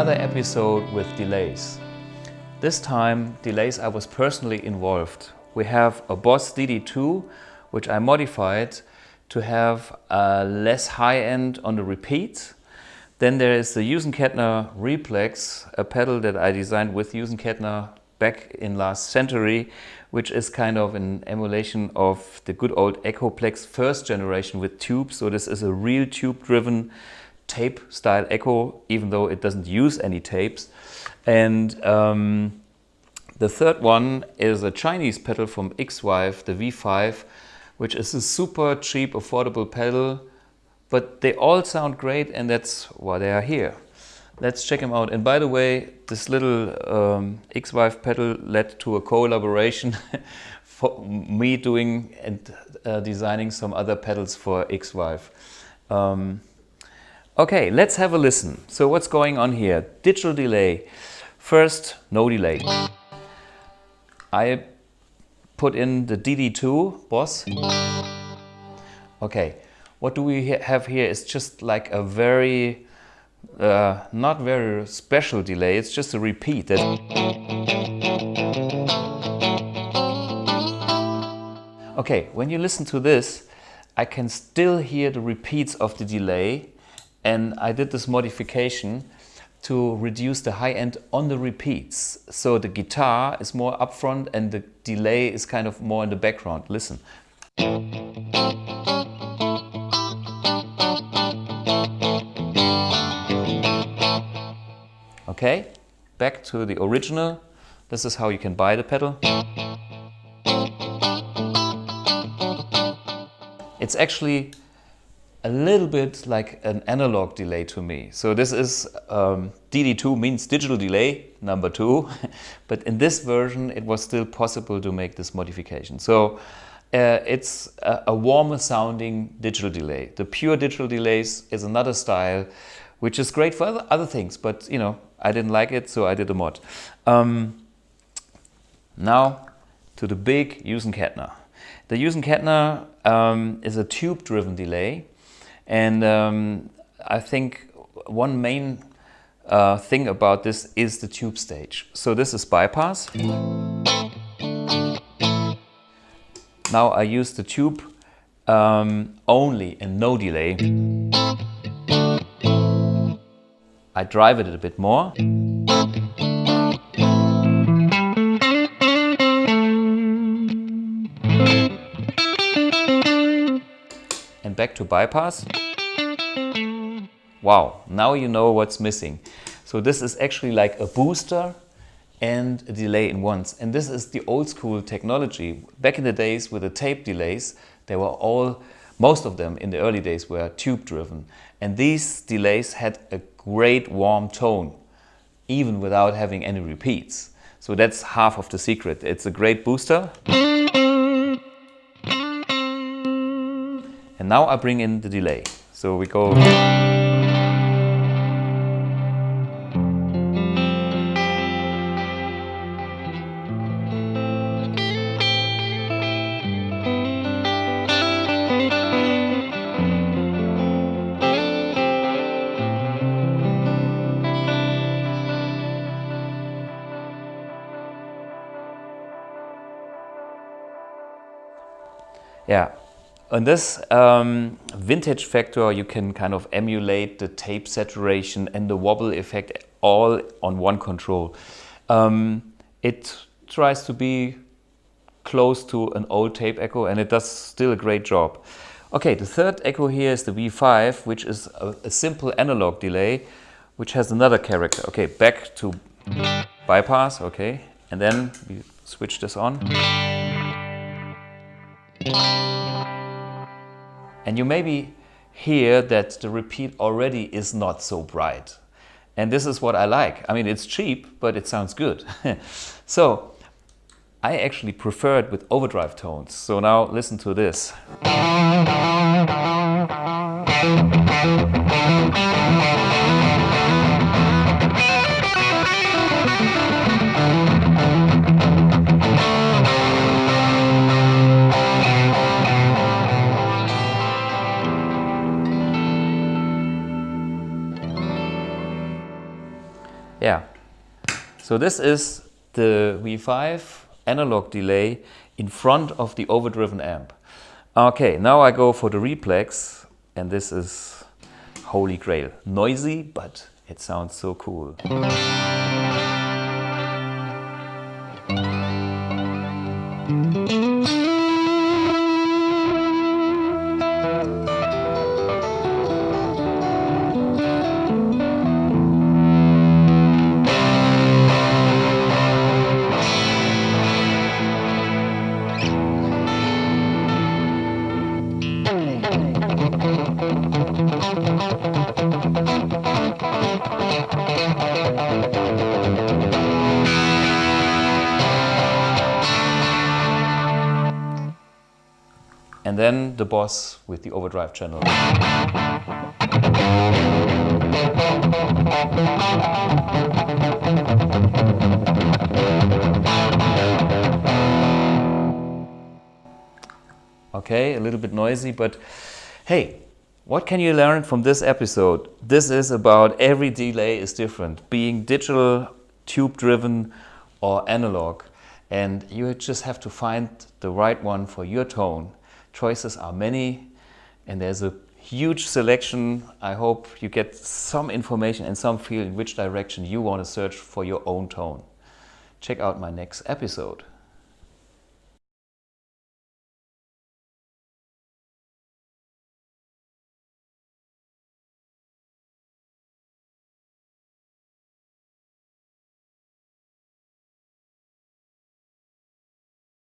another episode with delays. This time, delays I was personally involved. We have a Boss DD-2, which I modified to have a less high end on the repeat. Then there is the Hughes Kettner Replex, a pedal that I designed with Hughes Kettner back in last century, which is kind of an emulation of the good old Echoplex first generation with tubes. So this is a real tube-driven tape style echo, even though it doesn't use any tapes. And the third one is a Chinese pedal from XVive, the V5, which is a super cheap, affordable pedal, but they all sound great, and that's why they are here. Let's check them out. And by the way, this little XVive pedal led to a collaboration for me doing and designing some other pedals for XVive. Okay, let's have a listen. So what's going on here? Digital delay. First, no delay. I put in the DD-2 Boss. Okay, what do we have here is just like a very, not very special delay. It's just a repeat. Okay, when you listen to this, I can still hear the repeats of the delay. And I did this modification to reduce the high end on the repeats. So the guitar is more upfront and the delay is kind of more in the background. Listen. Okay, back to the original. This is how you can buy the pedal. It's actually a little bit like an analog delay to me. So this is DD2 means digital delay number 2, but in this version it was still possible to make this modification. So it's a warmer sounding digital delay. The pure digital delays is another style which is great for other things, but you know, I didn't like it, so I did a mod. Now to the big Hughes Kettner. The Hughes Kettner is a tube driven delay. And I think one main thing about this is the tube stage. So this is bypass. Now I use the tube only and no delay. I drive it a bit more. And back to bypass. Wow, now you know what's missing. So this is actually like a booster and a delay in once. And this is the old school technology. Back in the days with the tape delays, they were all, most of them in the early days were tube driven. And these delays had a great warm tone, even without having any repeats. So that's half of the secret. It's a great booster. And now I bring in the delay. So we go. Yeah. On this vintage factor, you can kind of emulate the tape saturation and the wobble effect all on one control. It tries to be close to an old tape echo, and it does still a great job. Okay, the third echo here is the V5, which is a simple analog delay, which has another character. Okay, back to bypass, okay, and then we switch this on. And you maybe hear that the repeat already is not so bright. And this is what I like. I mean, it's cheap, but it sounds good. So I actually prefer it with overdrive tones. So now listen to this. So this is the V5 analog delay in front of the overdriven amp. Okay, now I go for the Replex, and this is holy grail. Noisy, but it sounds so cool. And then the boss with the overdrive channel. Okay, a little bit noisy, but hey, what can you learn from this episode? This is about every delay is different, being digital, tube-driven or analog. And you just have to find the right one for your tone. Choices are many, and there's a huge selection. I hope you get some information and some feel in which direction you want to search for your own tone. Check out my next episode.